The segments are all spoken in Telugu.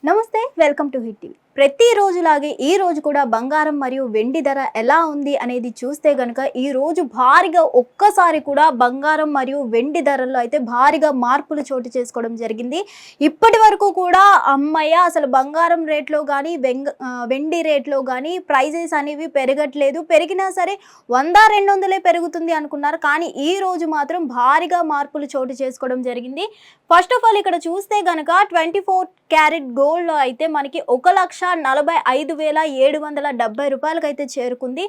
నమస్తే, వెల్కమ్ టు హిట్ టీవీ. ప్రతి రోజులాగే ఈ రోజు కూడా బంగారం మరియు వెండి ధర ఎలా ఉంది అనేది చూస్తే గనుక ఈ రోజు భారీగా ఒక్కసారి కూడా బంగారం మరియు వెండి ధరల్లో అయితే భారీగా మార్పులు చోటు చేసుకోవడం జరిగింది. ఇప్పటి వరకు కూడా అమ్మయ్య అసలు బంగారం రేట్లో కానీ వెండి రేట్లో కానీ ప్రైజెస్ అనేవి పెరగట్లేదు, పెరిగినా సరే 100-200 పెరుగుతుంది అనుకున్నారు. కానీ ఈ రోజు మాత్రం భారీగా మార్పులు చోటు చేసుకోవడం జరిగింది. ఫస్ట్ ఆఫ్ ఆల్ ఇక్కడ చూస్తే గనక 24 క్యారెట్ గోల్డ్ అయితే మనకి 1,45,770 రూపాయలకి అయితే చేరుకుంది.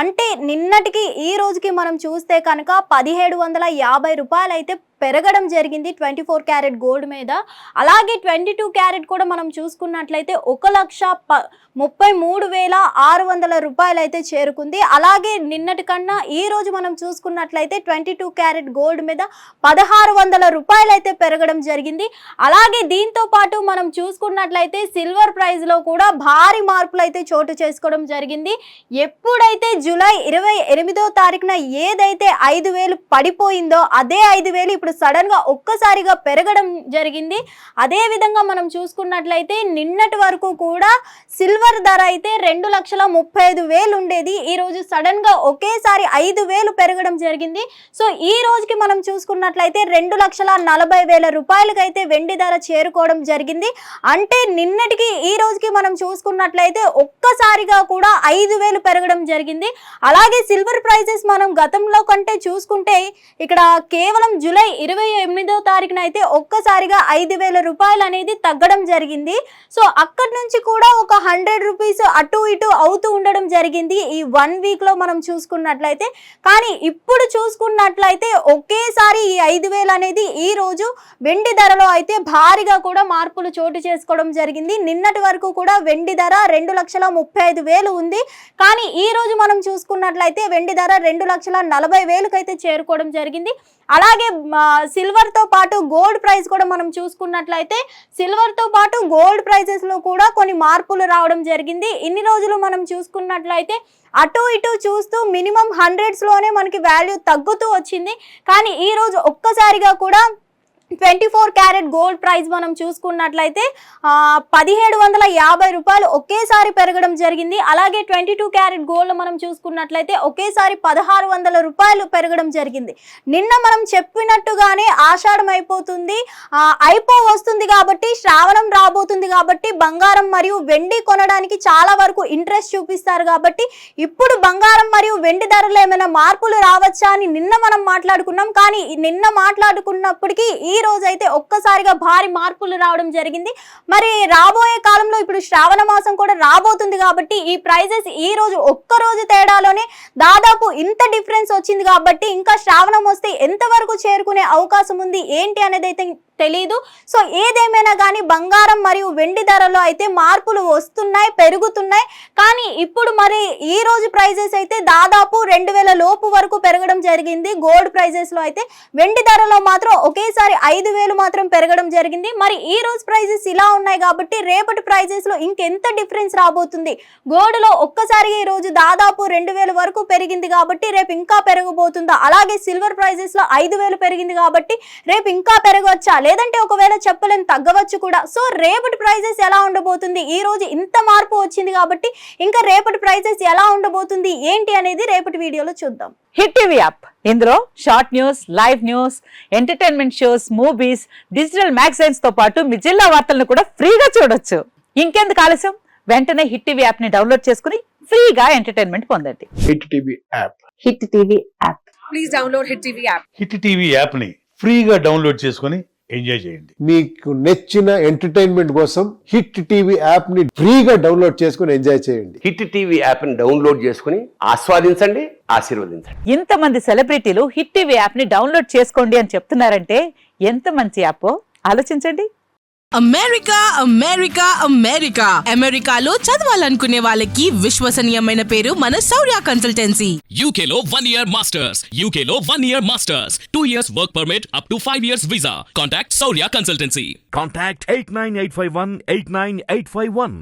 అంటే నిన్నటికి ఈ రోజుకి మనం చూస్తే కనుక 1,750 రూపాయలు అయితే పెరగడం జరిగింది 24 క్యారెట్ గోల్డ్ మీద. అలాగే 22 క్యారెట్ కూడా మనం చూసుకున్నట్లయితే 1,33,600 రూపాయలు అయితే చేరుకుంది. అలాగే నిన్నటి కన్నా ఈ రోజు మనం చూసుకున్నట్లయితే 22 క్యారెట్ గోల్డ్ మీద 1,600 రూపాయలు అయితే పెరగడం జరిగింది. అలాగే దీంతో పాటు మనం చూసుకున్నట్లయితే సిల్వర్ ప్రైస్ లో కూడా భారీ మార్పులు అయితే చోటు చేసుకోవడం జరిగింది. ఎప్పుడైతే జూలై 28వ తారీఖున ఏదైతే 5,000 పడిపోయిందో అదే 5,000 ఇప్పుడు సడన్ గా ఒక్కసారిగా పెరగడం జరిగింది. అదే విధంగా మనం చూసుకున్నట్లయితే నిన్నటి వరకు కూడా సిల్వర్ ధర అయితే 2,35,000 ఉండేది. ఈ రోజు సడన్ గా ఒకేసారి 5,000 పెరగడం జరిగింది. సో ఈ రోజుకి మనం చూసుకున్నట్లయితే 2,40,000 రూపాయలకి అయితే వెండి ధర చేరుకోవడం జరిగింది. అంటే నిన్నటికి ఈ రోజుకి మనం చూసుకున్నట్లయితే ఒక్కసారిగా కూడా 5,000 పెరగడం జరిగింది. అలాగే సిల్వర్ ప్రైజెస్ మనం గతంలో కంటే చూసుకుంటే ఇక్కడ కేవలం జూలై 28వ తారీఖున అయితే ఒక్కసారిగా 5,000 రూపాయలు అనేది తగ్గడం జరిగింది. సో అక్కడి నుంచి కూడా ఒక 100 రూపీస్ అటు ఇటు అవుతూ ఉండడం జరిగింది ఈ 1 వీక్ లో మనం చూసుకున్నట్లయితే. కానీ ఇప్పుడు చూసుకున్నట్లయితే ఒకేసారి ఈ 5,000 అనేది ఈ రోజు వెండి ధరలో అయితే భారీగా కూడా మార్పులు చోటు చేసుకోవడం జరిగింది. నిన్నటి వరకు కూడా వెండి ధర 2,35,000 ఉంది. కానీ ఈ రోజు మనం చూసుకున్నట్లయితే వెండి ధర 2,40,000 అయితే చేరుకోవడం జరిగింది. అలాగే సిల్వర్ తో పాటు గోల్డ్ ప్రైస్ కూడా మనం చూసుకున్నట్లయితే సిల్వర్ తో పాటు గోల్డ్ ప్రైసెస్ లో కూడా కొన్ని మార్పులు రావడం జరిగింది. ఇన్ని రోజులు మనం చూసుకున్నట్లయితే అటు ఇటు చూస్తూ మినిమం 100s లోనే మనకి వాల్యూ తగ్గుతూ వచ్చింది. కానీ ఈ రోజు ఒక్కసారిగా కూడా 24 క్యారెట్ గోల్డ్ ప్రైస్ మనం చూసుకున్నట్లయితే 1,750 రూపాయలు ఒకేసారి పెరగడం జరిగింది. అలాగే 22 క్యారెట్ గోల్డ్ మనం చూసుకున్నట్లయితే ఒకేసారి 1,600 రూపాయలు పెరగడం జరిగింది. నిన్న మనం చెప్పినట్టుగానే ఆషాఢం అయిపోతుంది, వస్తుంది కాబట్టి శ్రావణం రాబోతుంది కాబట్టి బంగారం మరియు వెండి కొనడానికి చాలా వరకు ఇంట్రెస్ట్ చూపిస్తారు. కాబట్టి ఇప్పుడు బంగారం మరియు వెండి ధరలు ఏమైనా మార్పులు రావచ్చా అని నిన్న మనం మాట్లాడుకున్నాం. కానీ నిన్న మాట్లాడుకున్నప్పటికీ ఈ రోజు అయితే ఒక్కసారిగా భారీ మార్పులు రావడం జరిగింది. మరి రాబోయే కాలంలో ఇప్పుడు శ్రావణ మాసం కూడా రాబోతుంది కాబట్టి ఈ ప్రైజెస్ ఈ రోజు ఒక్క రోజు తేడాలోనే దాదాపు ఇంత డిఫరెన్స్ వచ్చింది. కాబట్టి ఇంకా శ్రావణం వస్తే ఎంతవరకు చేరుకునే అవకాశం ఉంది ఏంటి అనేది అయితే తెలీదు. సో ఏదేమైనా కానీ బంగారం మరియు వెండి ధరలో అయితే మార్పులు వస్తున్నాయి, పెరుగుతున్నాయి. కానీ ఇప్పుడు మరి ఈ రోజు ప్రైజెస్ అయితే దాదాపు 2,000 లోపు వరకు పెరగడం జరిగింది గోల్డ్ ప్రైజెస్ లో అయితే. వెండి ధరలో మాత్రం ఒకేసారి 5,000 మాత్రం పెరగడం జరిగింది. మరి ఈ రోజు ప్రైజెస్ ఇలా ఉన్నాయి కాబట్టి రేపటి ప్రైజెస్ లో ఇంకెంత డిఫరెన్స్ రాబోతుంది. గోల్డ్ లో ఒక్కసారిగా ఈ రోజు దాదాపు 2,000 వరకు పెరిగింది కాబట్టి రేపు ఇంకా పెరగబోతుందా? అలాగే సిల్వర్ ప్రైజెస్ లో 5,000 పెరిగింది కాబట్టి రేపు ఇంకా పెరగవచ్చా, లేదంటే ఒకవేళ చెప్పలేం తగ్గవచ్చు కూడా. సో రేపటి ప్రైజెస్ ఎలా ఉండబోతుంది? ఈ రోజు ఇంత మార్పు వచ్చింది కాబట్టి ఇంకా రేపటి ప్రైజెస్ ఎలా ఉండబోతుంది ఏంటి అనేది రేపటి వీడియోలో చూద్దాం. హిట్ టీవీ యాప్, ఇందులో short news, live news, entertainment shows, movies, digital magazines తో పాటు మీ జిల్లా వార్తలను కూడా ఫ్రీగా చూడొచ్చు. ఇంకెందుకు ఆలస్యం, వెంటనే హిట్ టీవీ యాప్ ని డౌన్లోడ్ చేసుకుని ఫ్రీగా ఎంటర్టైన్మెంట్ పొందండి. Hit TV app. Hit TV app. Please download hit TV app. Hit TV app ని ఫ్రీగా డౌన్లోడ్ చేసుకుని ఎంజాయ్ చేయండి. మీకు నచ్చిన ఎంటర్టైన్మెంట్ కోసం హిట్ టీవీ యాప్ ని ఫ్రీగా డౌన్లోడ్ చేసుకుని ఎంజాయ్ చేయండి. హిట్ టీవీ యాప్ ని డౌన్లోడ్ చేసుకుని ఆస్వాదించండి, ఆశీర్వదించండి. ఇంతమంది సెలబ్రిటీలు హిట్ టీవీ యాప్ ని డౌన్లోడ్ చేసుకోండి అని చెప్తున్నారంటే ఎంత మంచి యాప్ ఆలోచించండి. అమెరికా అమెరికా అమెరికా అమెరికాలో చదవాలనుకునే వాళ్ళకి విశ్వసనీయమైన పేరు మన శౌర్య కన్సల్టెన్సీ. UK లో 1 year masters, UK లో 1 year masters, 2 years work permit up to 5 years visa. Contact Saurya Consultancy. Contact 89851 89851.